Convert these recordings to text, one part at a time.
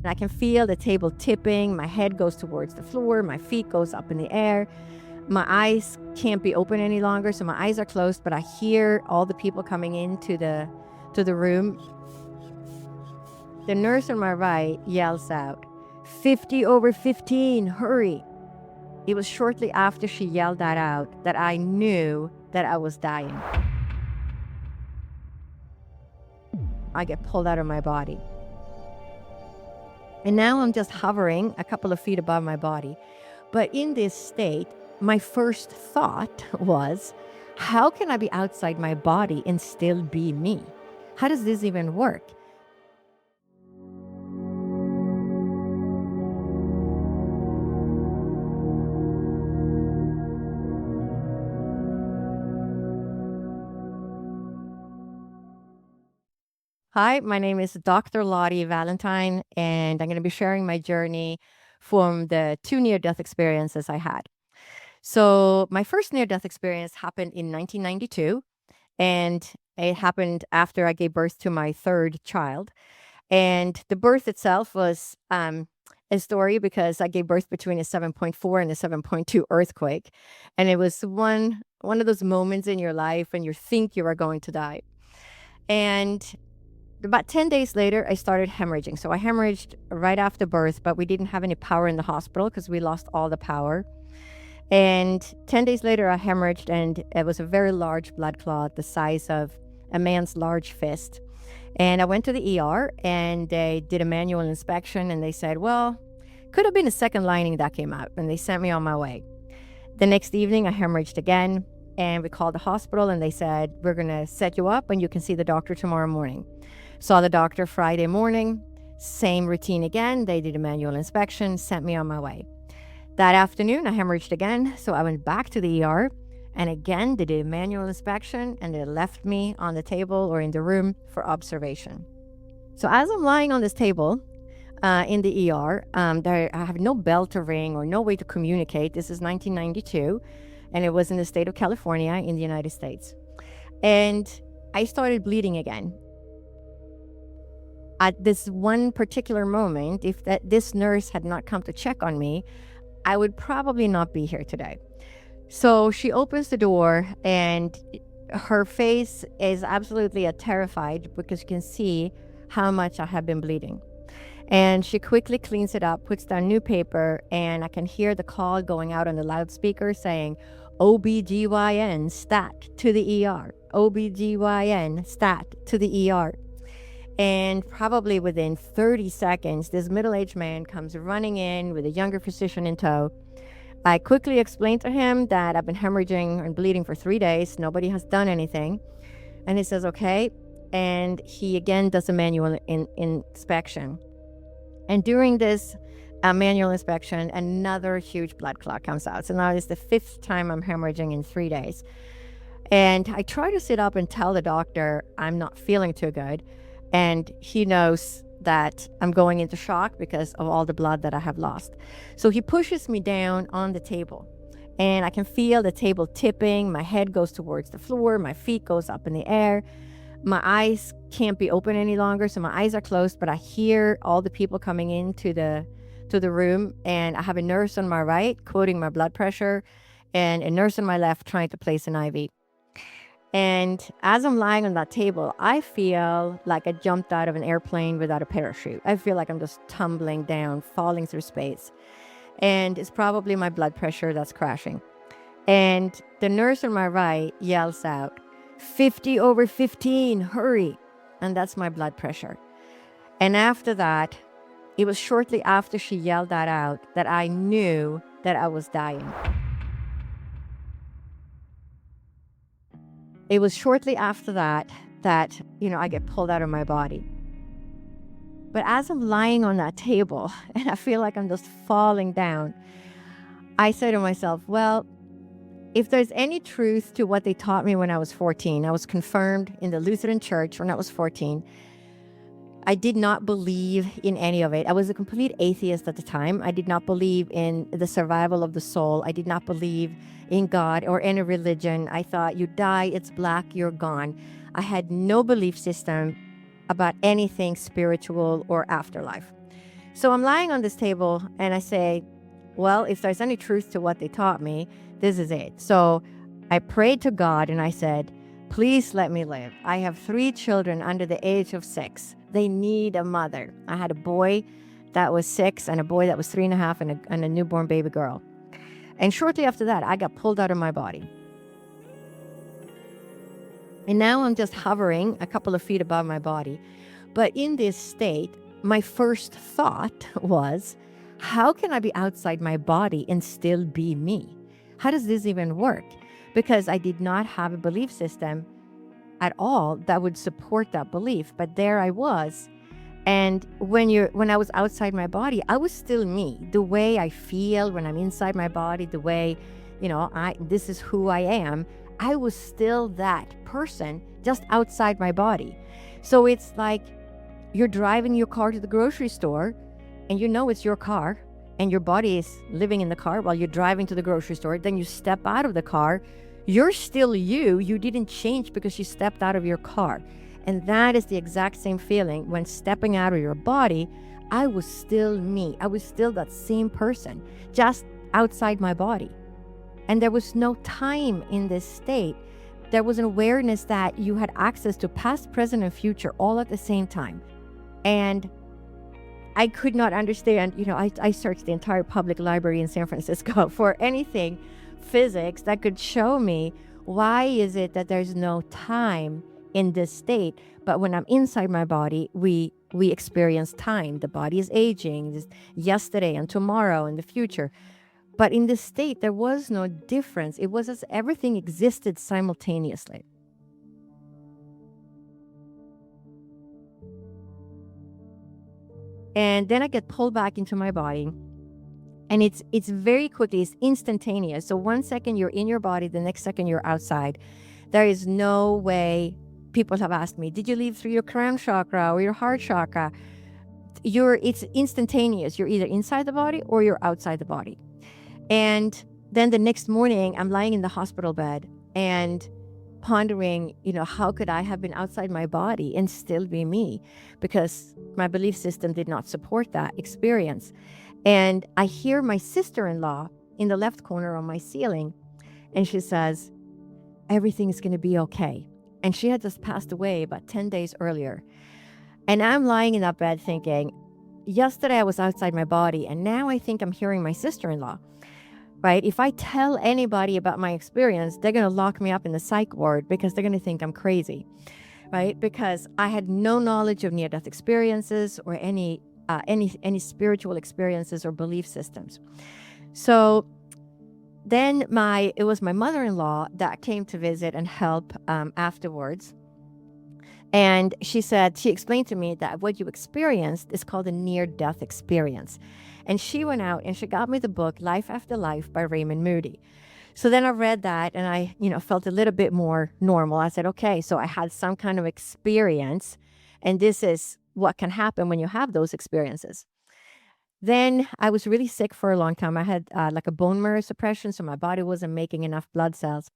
I can feel the table tipping. My head goes towards the floor. My feet goes up in the air. My eyes can't be open any longer, so my eyes are closed, but I hear all the people coming into the room. The nurse on my right yells out, 50 over 15, hurry. It was shortly after she yelled that out that I knew that I was dying. I get pulled out of my body. And now I'm just hovering a couple of feet above my body. But in this state, my first thought was, how can I be outside my body and still be me? How does this even work? Hi, my name is Dr. Lotte Valentin, and I'm going to be sharing my journey from the 2 near-death experiences I had. So my first near-death experience happened in 1992, and it happened after I gave birth to my 3rd child. And the birth itself was a story because I gave birth between a 7.4 and a 7.2 earthquake. And it was one of those moments in your life when you think you are going to die. And about 10 days later, I started hemorrhaging. So I hemorrhaged right after birth, but we didn't have any power in the hospital because we lost all the power. And 10 days later, I hemorrhaged, and it was a very large blood clot, the size of a man's large fist. And I went to the ER, and they did a manual inspection, and they said, well, could have been a second lining that came out, and they sent me on my way. The next evening, I hemorrhaged again, and we called the hospital, and they said, we're going to set you up, and you can see the doctor tomorrow morning. Saw the doctor Friday morning, same routine again. They did a manual inspection, sent me on my way. That afternoon, I hemorrhaged again, so I went back to the ER, and again, they did a manual inspection, and they left me on the table or in the room for observation. So as I'm lying on this table in the ER, I have no bell to ring or no way to communicate. This is 1992, and it was in the state of California in the United States. And I started bleeding again. At this one particular moment, if this nurse had not come to check on me, I would probably not be here today. So she opens the door, and her face is absolutely terrified because you can see how much I have been bleeding. And she quickly cleans it up, puts down new paper, and I can hear the call going out on the loudspeaker saying, OBGYN stat to the ER, OBGYN stat to the ER. And probably within 30 seconds, this middle-aged man comes running in with a younger physician in tow. I quickly explained to him that I've been hemorrhaging and bleeding for 3 days. Nobody has done anything. And he says, okay. And he again does a manual inspection. And during this manual inspection, another huge blood clot comes out. So now it's the 5th time I'm hemorrhaging in 3 days. And I try to sit up and tell the doctor I'm not feeling too good. And he knows that I'm going into shock because of all the blood that I have lost. So he pushes me down on the table, and I can feel the table tipping. My head goes towards the floor. My feet goes up in the air. My eyes can't be open any longer, so my eyes are closed, but I hear all the people coming into the room, and I have a nurse on my right quoting my blood pressure and a nurse on my left trying to place an IV. And as I'm lying on that table, I feel like I jumped out of an airplane without a parachute. I feel like I'm just tumbling down, falling through space. And it's probably my blood pressure that's crashing. And the nurse on my right yells out, 50 over 15, hurry. And that's my blood pressure. And after that, it was shortly after she yelled that out that I knew that I was dying. It was shortly after that I get pulled out of my body. But as I'm lying on that table and I feel like I'm just falling down, I say to myself, well, if there's any truth to what they taught me when I was 14, I was confirmed in the Lutheran church when I was 14. I did not believe in any of it. I was a complete atheist at the time. I did not believe in the survival of the soul. I did not believe in God or any religion. I thought you die, it's black, you're gone. I had no belief system about anything spiritual or afterlife. So I'm lying on this table and I say, well, if there's any truth to what they taught me, this is it. So I prayed to God and I said, please let me live. I have 3 children under the age of 6. They need a mother. I had a boy that was 6 and a boy that was 3.5 and a newborn baby girl. And shortly after that, I got pulled out of my body. And now I'm just hovering a couple of feet above my body. But in this state, my first thought was, how can I be outside my body and still be me? How does this even work? Because I did not have a belief system at all that would support that belief. But there I was. And when I was outside my body, I was still me. The way I feel when I'm inside my body, the way, this is who I am. I was still that person just outside my body. So it's like you're driving your car to the grocery store and it's your car and your body is living in the car while you're driving to the grocery store. Then you step out of the car. You're still you. You didn't change because you stepped out of your car. And that is the exact same feeling when stepping out of your body. I was still me. I was still that same person, just outside my body. And there was no time in this state. There was an awareness that you had access to past, present, and future all at the same time. And I could not understand, I searched the entire public library in San Francisco for anything physics that could show me why is it that there's no time in this state. But when I'm inside my body, we experience time. The body is aging, just yesterday and tomorrow and the future. But in this state, there was no difference. It was as everything existed simultaneously. And then I get pulled back into my body. And it's very quickly, it's instantaneous. So 1 second you're in your body, the next second you're outside. There is no way. People have asked me, did you leave through your crown chakra or your heart chakra? It's instantaneous. You're either inside the body or you're outside the body. And then the next morning, I'm lying in the hospital bed and pondering, how could I have been outside my body and still be me? Because my belief system did not support that experience. And I hear my sister-in-law in the left corner on my ceiling, and she says, everything is going to be okay. And she had just passed away about 10 days earlier. And I'm lying in that bed thinking, yesterday I was outside my body, and now I think I'm hearing my sister-in-law. Right? If I tell anybody about my experience, they're going to lock me up in the psych ward because they're going to think I'm crazy, right? Because I had no knowledge of near-death experiences or any spiritual experiences or belief systems. So then it was my mother-in-law that came to visit and help afterwards. And she explained to me that what you experienced is called a near-death experience. And she went out and she got me the book Life After Life by Raymond Moody. So then I read that and I, felt a little bit more normal. I said, okay, so I had some kind of experience and this is what can happen when you have those experiences. Then I was really sick for a long time. I had like a bone marrow suppression, so my body wasn't making enough blood cells.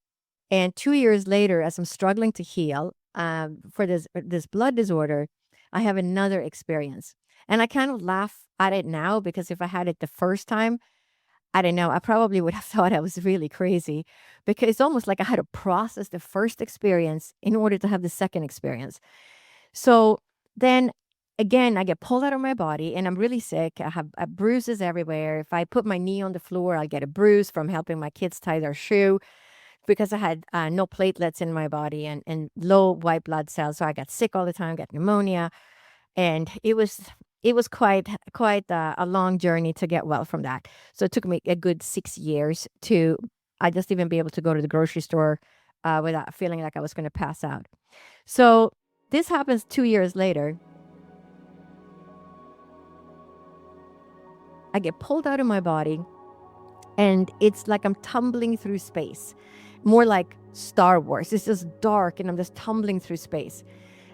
And 2 years later, as I'm struggling to heal for this blood disorder, I have another experience. And I kind of laugh at it now because if I had it the first time, I don't know, I probably would have thought I was really crazy because it's almost like I had to process the first experience in order to have the second experience. So then again, I get pulled out of my body and I'm really sick. I have bruises everywhere. If I put my knee on the floor, I'll get a bruise from helping my kids tie their shoe because I had no platelets in my body and low white blood cells. So I got sick all the time, got pneumonia. And it was quite a long journey to get well from that. So it took me a good 6 years to just even be able to go to the grocery store without feeling like I was going to pass out. So this happens 2 years later. I get pulled out of my body and it's like I'm tumbling through space, more like Star Wars. It's just dark and I'm just tumbling through space.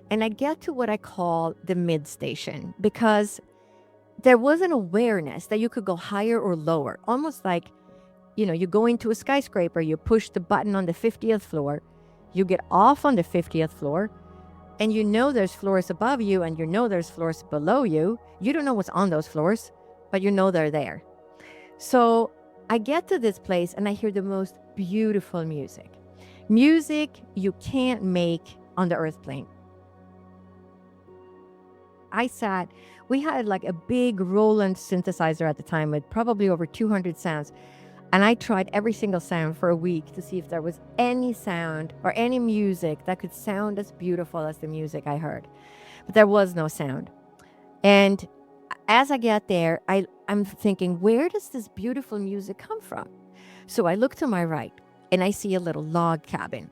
And I get to what I call the mid station because there was an awareness that you could go higher or lower, almost like, you go into a skyscraper, you push the button on the 50th floor, you get off on the 50th floor, and you know there's floors above you and you know there's floors below you. You don't know what's on those floors, but you know they're there. So I get to this place and I hear the most beautiful music. Music you can't make on the earth plane. We had like a big Roland synthesizer at the time with probably over 200 sounds. And I tried every single sound for a week to see if there was any sound or any music that could sound as beautiful as the music I heard. But there was no sound. And as I get there, I'm thinking, where does this beautiful music come from? So I look to my right and I see a little log cabin.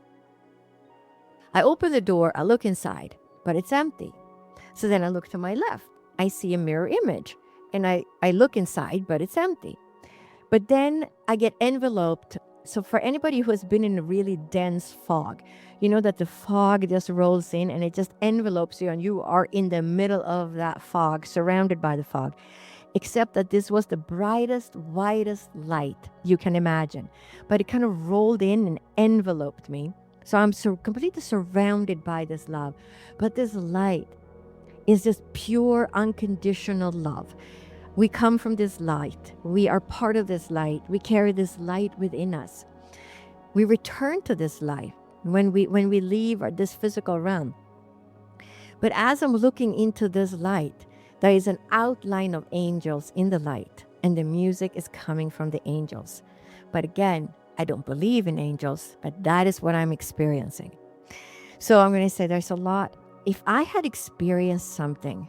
I open the door, I look inside, but it's empty. So then I look to my left. I see a mirror image and I look inside, but it's empty. But then I get enveloped. So for anybody who has been in a really dense fog, you know that the fog just rolls in and it just envelopes you and you are in the middle of that fog, surrounded by the fog. Except that this was the brightest, whitest light you can imagine. But it kind of rolled in and enveloped me. So I'm completely surrounded by this love. But this light is just pure, unconditional love. We come from this light. We are part of this light. We carry this light within us. We return to this light when we leave this physical realm. But as I'm looking into this light, there is an outline of angels in the light, and the music is coming from the angels. But again, I don't believe in angels, but that is what I'm experiencing. So I'm going to say there's a lot. If I had experienced something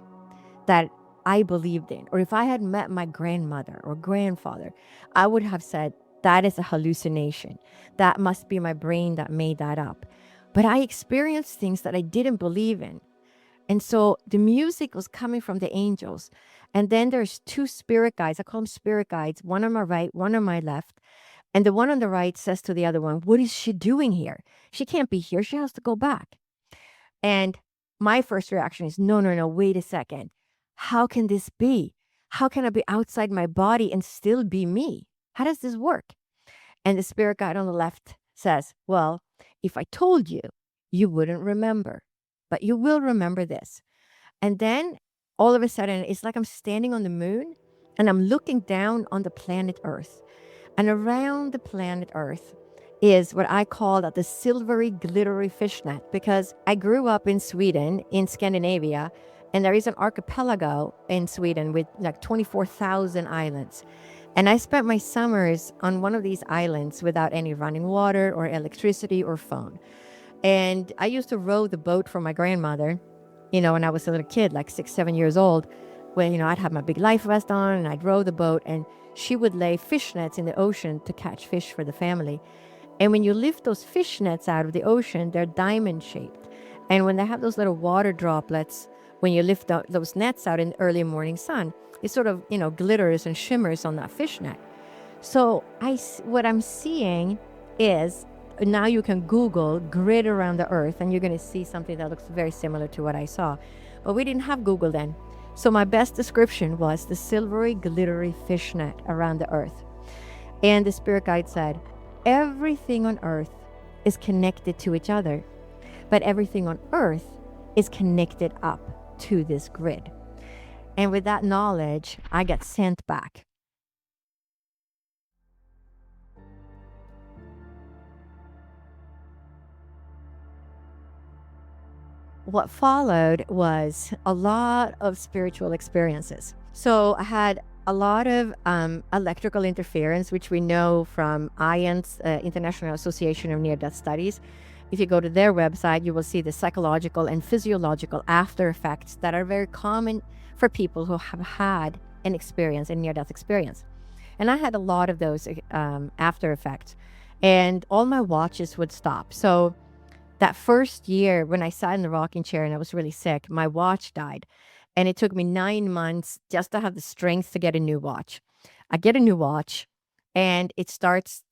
that I believed in, or if I had met my grandmother or grandfather, I would have said, that is a hallucination. That must be my brain that made that up. But I experienced things that I didn't believe in. And so the music was coming from the angels. And then there's two spirit guides. I call them spirit guides, one on my right, one on my left. And the one on the right says to the other one, what is she doing here? She can't be here. She has to go back. And my first reaction is, no, wait a second. How can this be? How can I be outside my body and still be me? How does this work? And the spirit guide on the left says, well, if I told you, you wouldn't remember, but you will remember this. And then all of a sudden, it's like I'm standing on the moon and I'm looking down on the planet Earth. And around the planet Earth is what I call the silvery, glittery fishnet, because I grew up in Sweden, in Scandinavia, and there is an archipelago in Sweden with like 24,000 islands. And I spent my summers on one of these islands without any running water or electricity or phone. And I used to row the boat for my grandmother, when I was a little kid, like 6, 7 years old, when, I'd have my big life vest on and I'd row the boat, and she would lay fish nets in the ocean to catch fish for the family. And when you lift those fish nets out of the ocean, they're diamond shaped. And when they have those little water droplets, when you lift those nets out in the early morning sun, it sort of, glitters and shimmers on that fish net. So what I'm seeing is, now you can Google grid around the earth and you're going to see something that looks very similar to what I saw. But we didn't have Google then. So my best description was the silvery, glittery fishnet around the earth. And the spirit guide said, everything on earth is connected to each other, but everything on earth is connected up to this grid. And with that knowledge, I got sent back. What followed was a lot of spiritual experiences. So I had a lot of electrical interference, which we know from IAND's International Association of Near-Death Studies. If you go to their website, you will see the psychological and physiological after effects that are very common for people who have had an experience, a near-death experience. And I had a lot of those after effects, and all my watches would stop. So that first year when I sat in the rocking chair and I was really sick, my watch died. And it took me 9 months just to have the strength to get a new watch. I get a new watch and it starts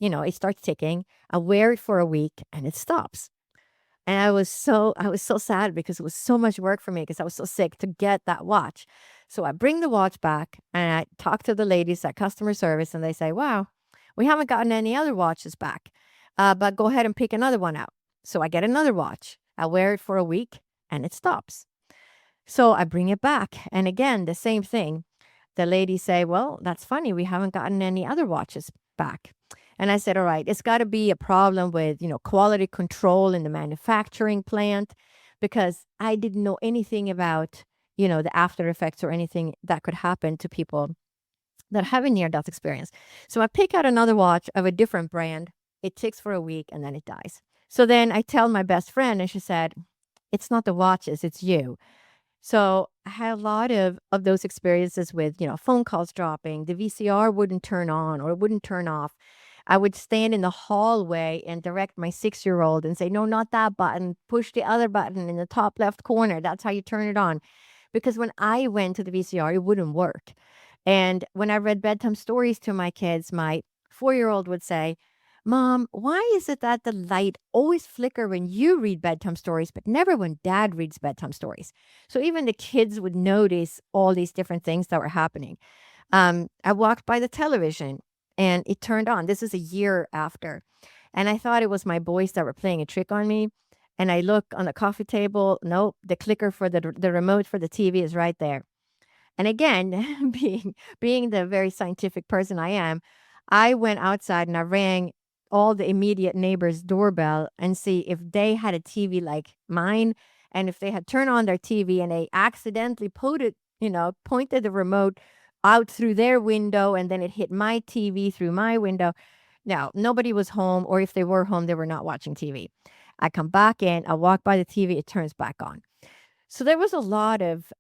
ticking. I wear it for a week and it stops. And I was so sad because it was so much work for me because I was so sick to get that watch. So I bring the watch back and I talk to the ladies at customer service and they say, wow, we haven't gotten any other watches back, but go ahead and pick another one out. So I get another watch. I wear it for a week and it stops. So I bring it back. And again, the same thing. The lady say, well, that's funny. We haven't gotten any other watches back. And I said, all right, it's got to be a problem with, quality control in the manufacturing plant, because I didn't know anything about, the after effects or anything that could happen to people that have a near death experience. So I pick out another watch of a different brand. It ticks for a week and then it dies. So then I tell my best friend, and she said, it's not the watches, it's you. So I had a lot of those experiences with, phone calls dropping, the VCR wouldn't turn on or it wouldn't turn off. I would stand in the hallway and direct my 6-year-old and say, no, not that button. Push the other button in the top left corner. That's how you turn it on. Because when I went to the VCR, it wouldn't work. And when I read bedtime stories to my kids, my 4-year-old would say, Mom, why is it that the light always flicker when you read bedtime stories, but never when Dad reads bedtime stories? So even the kids would notice all these different things that were happening. I walked by the television and it turned on. This is a year after. And I thought it was my boys that were playing a trick on me. And I look on the coffee table. Nope, the clicker for the remote for the TV is right there. And again, being the very scientific person I am, I went outside and I rang all the immediate neighbors' doorbell and see if they had a TV like mine, and if they had turned on their TV and they accidentally pointed the remote out through their window and then it hit my TV through my window. Now, nobody was home, or if they were home, they were not watching TV. I come back in, I walk by the TV, it turns back on. So there was a lot of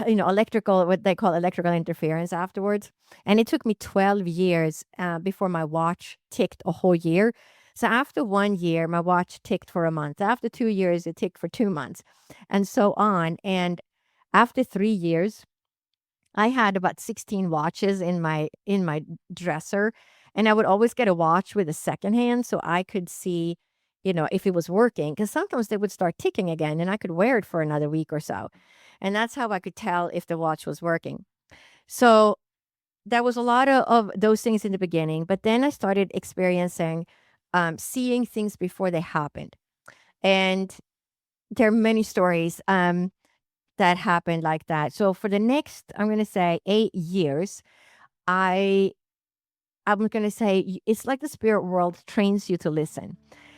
electrical, what they call electrical interference afterwards. And it took me 12 years before my watch ticked a whole year. So after 1 year, my watch ticked for a month. After 2 years, it ticked for 2 months, and so on. And after 3 years, I had about 16 watches in my dresser, and I would always get a watch with a second hand so I could see, if it was working, because sometimes they would start ticking again and I could wear it for another week or so. And that's how I could tell if the watch was working. So there was a lot of those things in the beginning, but then I started experiencing seeing things before they happened. And there are many stories that happened like that. So for the next, I'm going to say 8 years, I I'm going to say it's like the spirit world trains you to listen.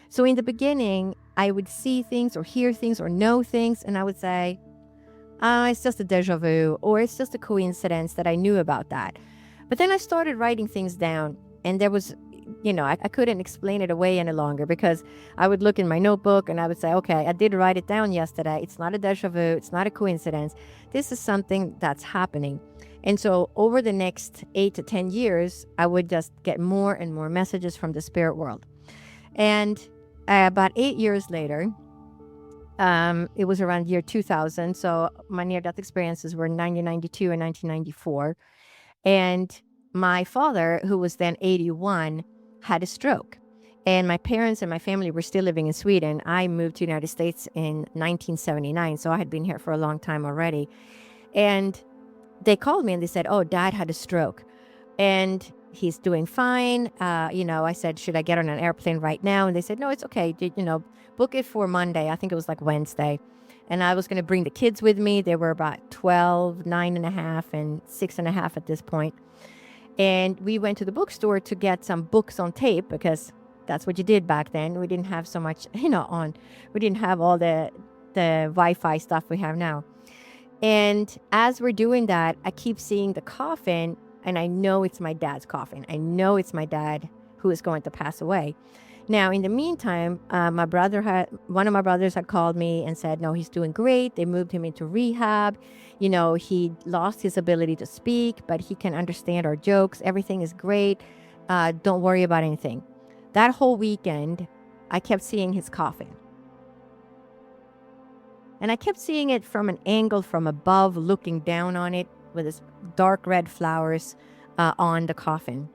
So in the beginning, I would see things or hear things or know things, and I would say, it's just a deja vu, or it's just a coincidence that I knew about that. But then I started writing things down, and there was, I couldn't explain it away any longer, because I would look in my notebook and I would say, okay, I did write it down yesterday. It's not a deja vu. It's not a coincidence. This is something that's happening. And so over the next 8 to 10 years, I would just get more and more messages from the spirit world. And about 8 years later, it was around year 2000. So my near-death experiences were in 1992 and 1994. And my father, who was then 81, had a stroke. And my parents and my family were still living in Sweden. I moved to the United States in 1979, so I had been here for a long time already. And they called me and they said, oh, Dad had a stroke. And he's doing fine. I said, should I get on an airplane right now? And they said, no, it's okay. Book it for Monday. I think it was like Wednesday. And I was going to bring the kids with me. They were about 12, 9.5, and 6.5 at this point. And we went to the bookstore to get some books on tape, because that's what you did back then. We didn't have so much, we didn't have all the Wi-Fi stuff we have now. And as we're doing that, I keep seeing the coffin, and I know it's my dad's coffin. I know it's my dad who is going to pass away. Now, in the meantime, one of my brothers had called me and said, no, he's doing great. They moved him into rehab. He lost his ability to speak, but he can understand our jokes. Everything is great. Don't worry about anything. That whole weekend, I kept seeing his coffin. And I kept seeing it from an angle from above, looking down on it with his dark red flowers on the coffin.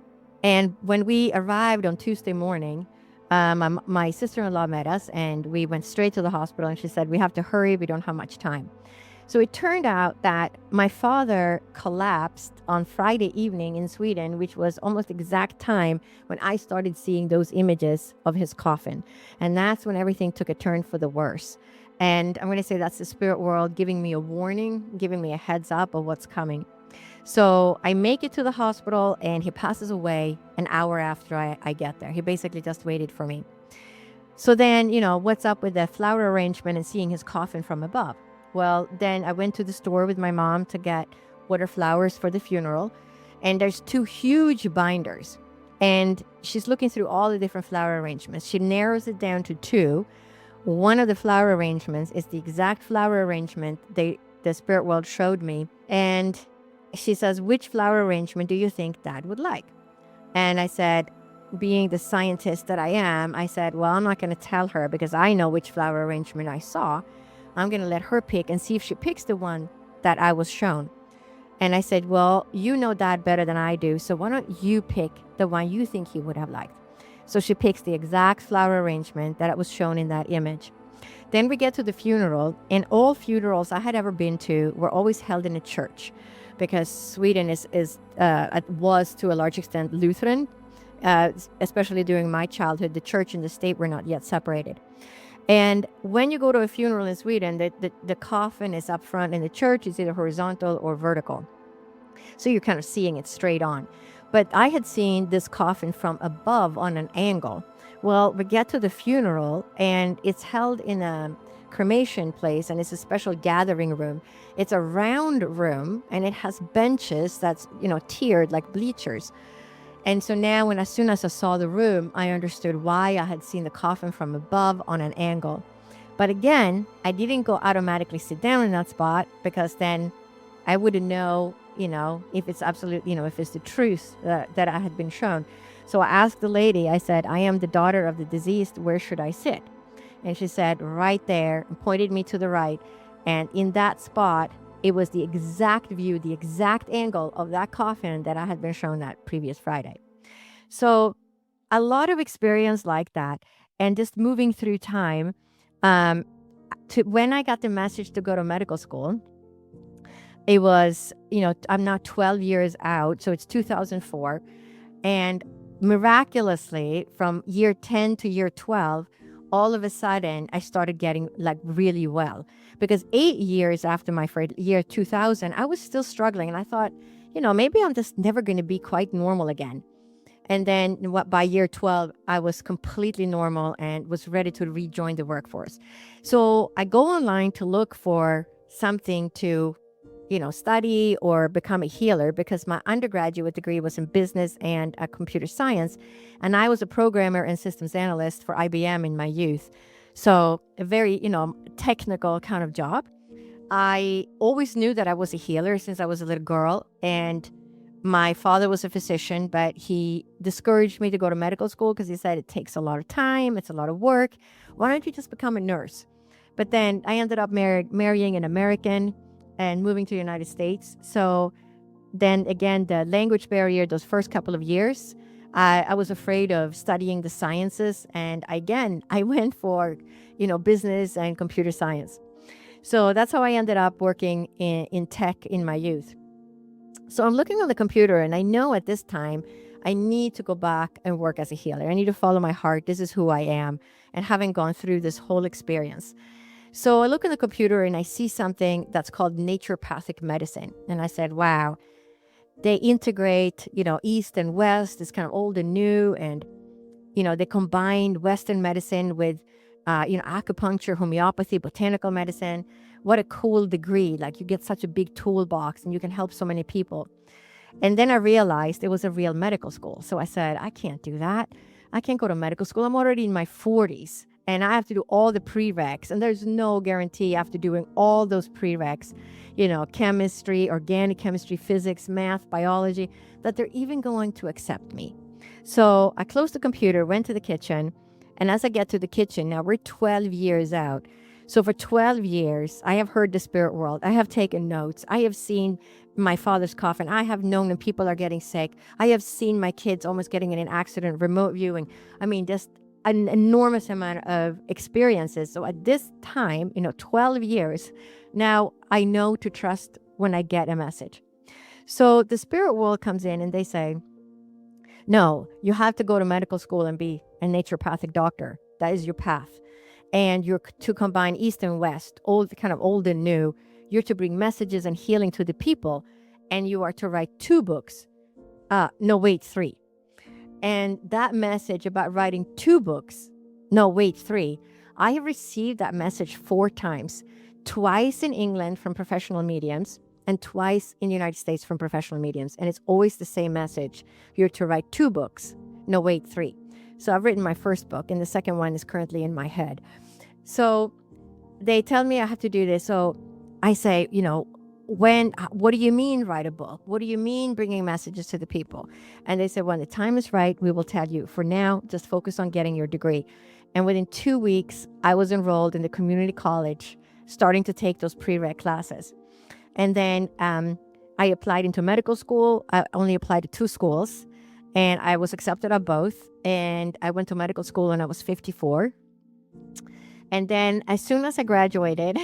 And when we arrived on Tuesday morning, my sister-in-law met us, and we went straight to the hospital, and she said, we have to hurry. We don't have much time. So it turned out that my father collapsed on Friday evening in Sweden, which was almost exact time when I started seeing those images of his coffin. And that's when everything took a turn for the worse. And I'm going to say that's the spirit world giving me a warning, giving me a heads up of what's coming. So I make it to the hospital and he passes away an hour after I get there. He basically just waited for me. So then, what's up with the flower arrangement and seeing his coffin from above? Well, then I went to the store with my mom to get what are flowers for the funeral. And there's 2 huge binders. And she's looking through all the different flower arrangements. She narrows it down to 2. One of the flower arrangements is the exact flower arrangement the spirit world showed me. And she says, which flower arrangement do you think Dad would like? And I said, being the scientist that I am, I said, well, I'm not going to tell her because I know which flower arrangement I saw. I'm going to let her pick and see if she picks the one that I was shown. And I said, well, you know Dad better than I do, so why don't you pick the one you think he would have liked? So she picks the exact flower arrangement that was shown in that image. Then we get to the funeral, and all funerals I had ever been to were always held in a church because Sweden was to a large extent Lutheran. Especially during my childhood, the church and the state were not yet separated. And when you go to a funeral in Sweden, the coffin is up front and the church is either horizontal or vertical. So you're kind of seeing it straight on. But I had seen this coffin from above on an angle. Well, we get to the funeral and it's held in a cremation place and it's a special gathering room. It's a round room and it has benches that's, tiered like bleachers. And so now as soon as I saw the room, I understood why I had seen the coffin from above on an angle. But again, I didn't go automatically sit down in that spot because then I wouldn't know, if it's absolute, if it's the truth that I had been shown. So I asked the lady, I said, I am the daughter of the deceased. Where should I sit? And she said, right there, and pointed me to the right. And in that spot, it was the exact view, the exact angle of that coffin that I had been shown that previous Friday. So a lot of experience like that. And just moving through time, to when I got the message to go to medical school, it was, I'm now 12 years out. So it's 2004. And miraculously, from year 10 to year 12, all of a sudden, I started getting really well. Because 8 years after my year 2000, I was still struggling. And I thought, maybe I'm just never going to be quite normal again. And then by year 12, I was completely normal and was ready to rejoin the workforce. So I go online to look for something to, study or become a healer because my undergraduate degree was in business and computer science. And I was a programmer and systems analyst for IBM in my youth. So a very, technical kind of job. I always knew that I was a healer since I was a little girl. And my father was a physician, but he discouraged me to go to medical school because he said it takes a lot of time. It's a lot of work. Why don't you just become a nurse? But then I ended up marrying an American and moving to the United States. So then again, the language barrier, those first couple of years, I was afraid of studying the sciences. And again, I went for, business and computer science. So that's how I ended up working in tech in my youth. So I'm looking on the computer and I know at this time, I need to go back and work as a healer. I need to follow my heart. This is who I am. And having gone through this whole experience. So I look at the computer and I see something that's called naturopathic medicine. And I said, wow, they integrate, East and West. It's kind of old and new. And, they combined Western medicine with, acupuncture, homeopathy, botanical medicine. What a cool degree. Like you get such a big toolbox and you can help so many people. And then I realized it was a real medical school. So I said, I can't do that. I can't go to medical school. I'm already in my 40s. And I have to do all the prereqs. And there's no guarantee after doing all those prereqs, chemistry, organic chemistry, physics, math, biology, that they're even going to accept me. So I closed the computer, went to the kitchen. And as I get to the kitchen, now we're 12 years out. So for 12 years, I have heard the spirit world. I have taken notes. I have seen my father's coffin. I have known when people are getting sick. I have seen my kids almost getting in an accident, remote viewing. Just an enormous amount of experiences. So at this time, 12 years, now I know to trust when I get a message. So the spirit world comes in and they say, no, you have to go to medical school and be a naturopathic doctor. That is your path. and you're to combine East and West, kind of old and new. You're to bring messages and healing to the people, and you are to write 2 books. No, wait, 3. And that message about writing 2 books, no, wait, 3. I have received that message 4 times, twice in England from professional mediums and twice in the United States from professional mediums. And it's always the same message. You're to write 2 books. No, wait, 3. So I've written my first book, and the second one is currently in my head. So they tell me I have to do this. So I say, what do you mean write a book? What do you mean bringing messages to the people? And they said, when the time is right, we will tell you. For now, just focus on getting your degree. And within 2 weeks, I was enrolled in the community college, starting to take those prereq classes. And then I applied into medical school. I only applied to 2 schools, and I was accepted at both. And I went to medical school when I was 54. And then as soon as I graduated,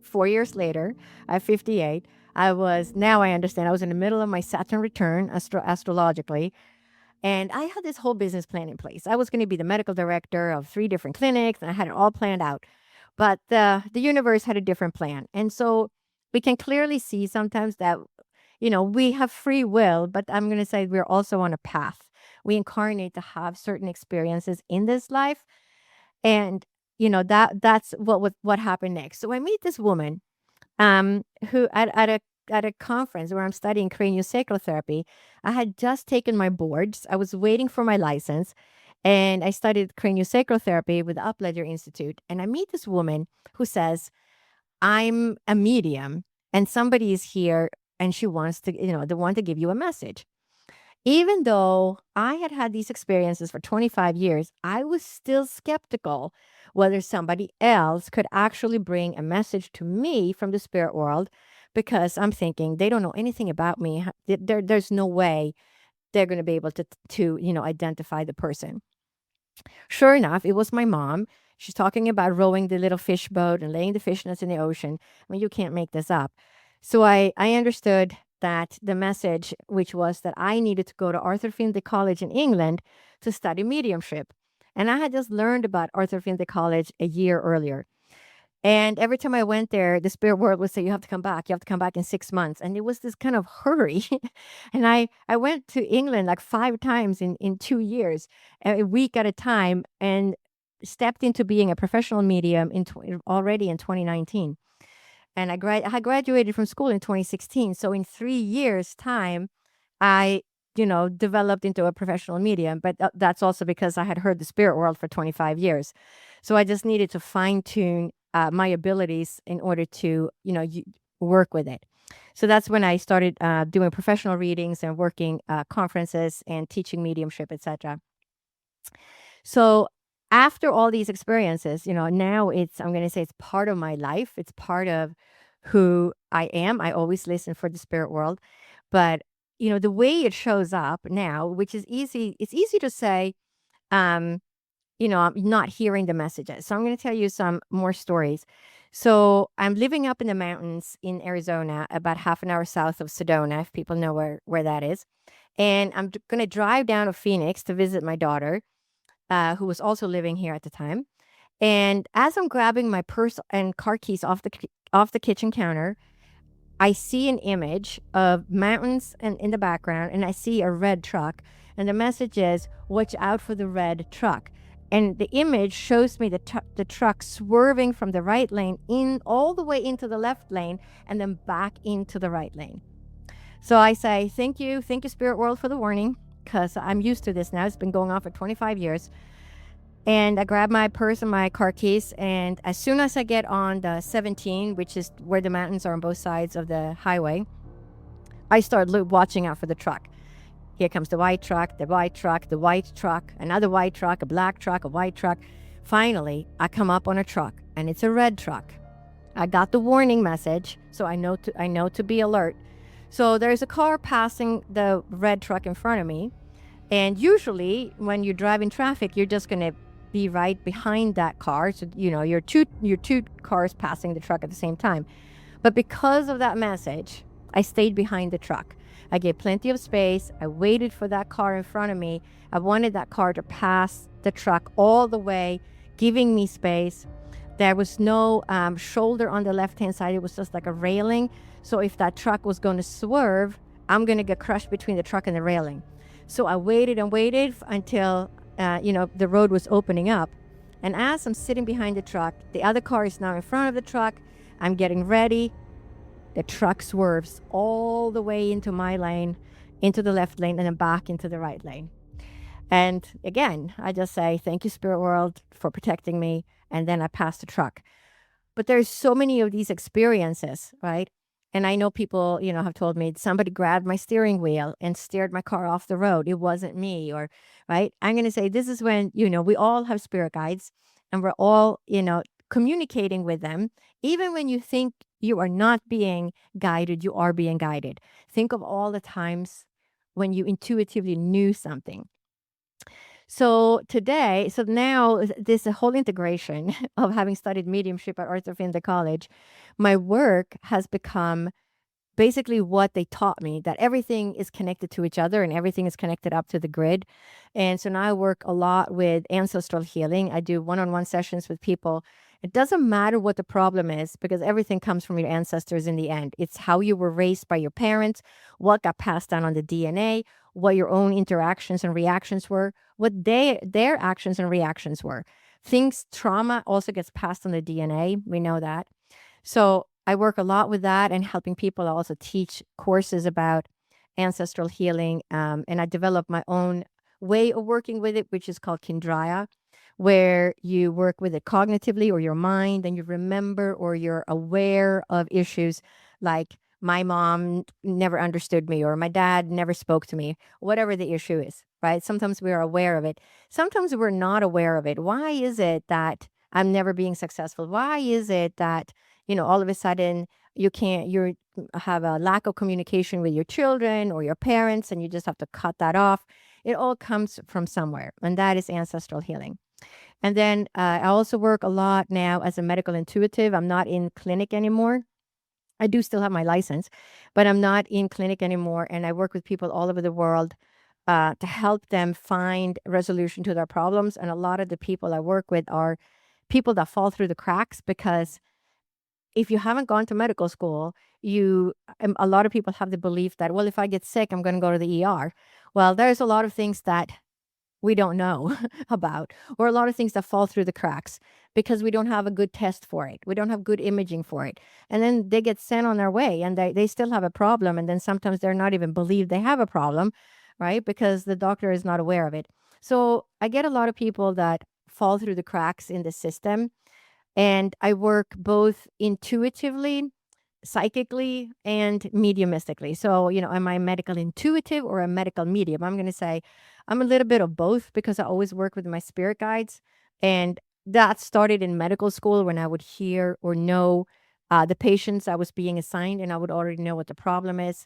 4 years later, at 58, I understand, I was in the middle of my Saturn return astrologically. And I had this whole business plan in place. I was going to be the medical director of 3 different clinics, and I had it all planned out. But the universe had a different plan. And so we can clearly see sometimes that, we have free will, but I'm going to say we're also on a path. We incarnate to have certain experiences in this life. And, that's what happened next. So I meet this woman who at a conference where I'm studying craniosacral therapy. I had just taken my boards. I was waiting for my license, and I studied craniosacral therapy with the Upledger Institute. And I meet this woman who says, I'm a medium, and somebody is here, and she wants to, they want to give you a message. Even though I had had these experiences for 25 years, I was still skeptical whether somebody else could actually bring a message to me from the spirit world, because I'm thinking they don't know anything about me. There's no way they're going to be able to identify the person. Sure enough, it was my mom. She's talking about rowing the little fish boat and laying the fish nets in the ocean. I mean, you can't make this up. So I understood that the message, which was that I needed to go to Arthur Findlay College in England to study mediumship. And I had just learned about Arthur Findlay College a year earlier. And every time I went there, the spirit world would say, you have to come back. You have to come back in 6 months. And it was this kind of hurry. And I went to England like 5 times in 2 years, a week at a time, and stepped into being a professional medium already in 2019. And I graduated from school in 2016. So in 3 years' time, I, developed into a professional medium. But that's also because I had heard the spirit world for 25 years. So I just needed to fine tune my abilities in order to, work with it. So that's when I started doing professional readings and working conferences and teaching mediumship, etc. So after all these experiences, now I'm going to say it's part of my life. It's part of who I am. I always listen for the spirit world. But, the way it shows up now, which is easy, it's easy to say, I'm not hearing the messages. So I'm going to tell you some more stories. So I'm living up in the mountains in Arizona, about half an hour south of Sedona, if people know where that is. And I'm going to drive down to Phoenix to visit my daughter, who was also living here at the time. And as I'm grabbing my purse and car keys off the kitchen counter, I see an image of mountains and in the background, and I see a red truck. And the message is, watch out for the red truck. And the image shows me the truck swerving from the right lane in all the way into the left lane and then back into the right lane. So I say, thank you, Spirit World, for the warning, because I'm used to this now. It's been going on for 25 years. And I grab my purse and my car keys, and as soon as I get on the 17, which is where the mountains are on both sides of the highway, I start watching out for the truck. Here comes the white truck, the white truck, the white truck, another white truck, a black truck, a white truck. Finally, I come up on a truck, and it's a red truck. I got the warning message, so I know to be alert. So there's a car passing the red truck in front of me, and usually when you drive in traffic, you're just going to be right behind that car. So, you're two cars passing the truck at the same time. But because of that message, I stayed behind the truck. I gave plenty of space. I waited for that car in front of me. I wanted that car to pass the truck all the way giving me space. There was no shoulder on the left-hand side. It was just like a railing. So if that truck was going to swerve, I'm going to get crushed between the truck and the railing. So I waited and waited until, the road was opening up. And as I'm sitting behind the truck, the other car is now in front of the truck. I'm getting ready. The truck swerves all the way into my lane, into the left lane, and then back into the right lane. And again, I just say, thank you, Spirit World, for protecting me. And then I pass the truck. But there's so many of these experiences, right? And I know people, have told me somebody grabbed my steering wheel and steered my car off the road. It wasn't me, or, right? I'm going to say this is when, we all have spirit guides and we're all, communicating with them. Even when you think you are not being guided, you are being guided. Think of all the times when you intuitively knew something. So now this whole integration of having studied mediumship at Arthur Findlay College, my work has become basically what they taught me, that everything is connected to each other and everything is connected up to the grid. And so now I work a lot with ancestral healing. I do one-on-one sessions with people. It doesn't matter what the problem is because everything comes from your ancestors in the end. It's how you were raised by your parents, what got passed down on the DNA, what your own interactions and reactions were, what their actions and reactions were. Trauma also gets passed on the DNA. We know that. So I work a lot with that and helping people. I also teach courses about ancestral healing. And I developed my own way of working with it, which is called Kindraya, where you work with it cognitively or your mind and you remember or you're aware of issues like my mom never understood me or my dad never spoke to me, whatever the issue is, right? Sometimes we're aware of it. Sometimes we're not aware of it. Why is it that I'm never being successful? Why is it that, all of a sudden you have a lack of communication with your children or your parents and you just have to cut that off? It all comes from somewhere, and that is ancestral healing. And then I also work a lot now as a medical intuitive. I'm not in clinic anymore. I do still have my license, but I'm not in clinic anymore. And I work with people all over the world to help them find resolution to their problems. And a lot of the people I work with are people that fall through the cracks because if you haven't gone to medical school, a lot of people have the belief that, well, if I get sick, I'm going to go to the ER. Well, there's a lot of things that we don't know about, or a lot of things that fall through the cracks because we don't have a good test for it. We don't have good imaging for it. And then they get sent on their way and they still have a problem. And then sometimes they're not even believed they have a problem, right? Because the doctor is not aware of it. So I get a lot of people that fall through the cracks in the system. And I work both intuitively, psychically, and mediumistically. So, am I a medical intuitive or a medical medium? I'm going to say I'm a little bit of both because I always work with my spirit guides. And that started in medical school when I would hear or know the patients I was being assigned, and I would already know what the problem is.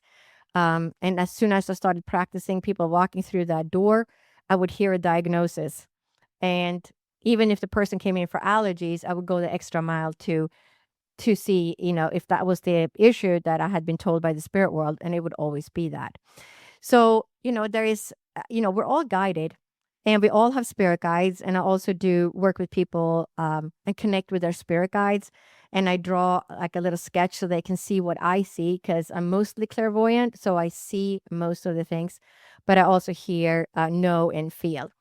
And as soon as I started practicing, people walking through that door, I would hear a diagnosis. And even if the person came in for allergies, I would go the extra mile to see, if that was the issue that I had been told by the spirit world, and it would always be that. So, there is, we're all guided and we all have spirit guides. And I also do work with people and connect with their spirit guides. And I draw like a little sketch so they can see what I see because I'm mostly clairvoyant. So I see most of the things, but I also hear, know, and feel.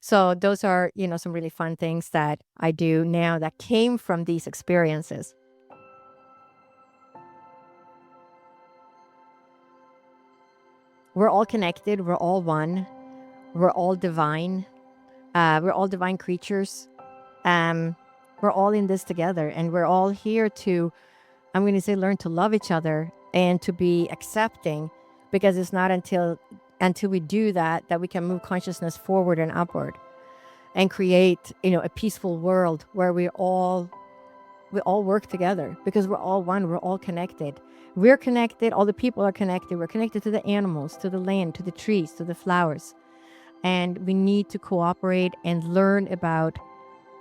So those are, some really fun things that I do now that came from these experiences. We're all connected. We're all one. We're all divine. We're all divine creatures. We're all in this together, and we're all here to, I'm going to say, learn to love each other and to be accepting, because it's not until we do that we can move consciousness forward and upward and create, a peaceful world where we all work together because we're all one. We're all connected. We're connected. All the people are connected. We're connected to the animals, to the land, to the trees, to the flowers. And we need to cooperate and learn about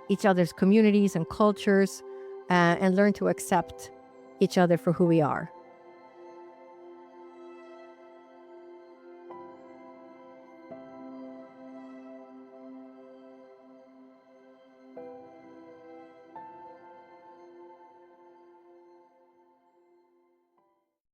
each other's communities and cultures and learn to accept each other for who we are.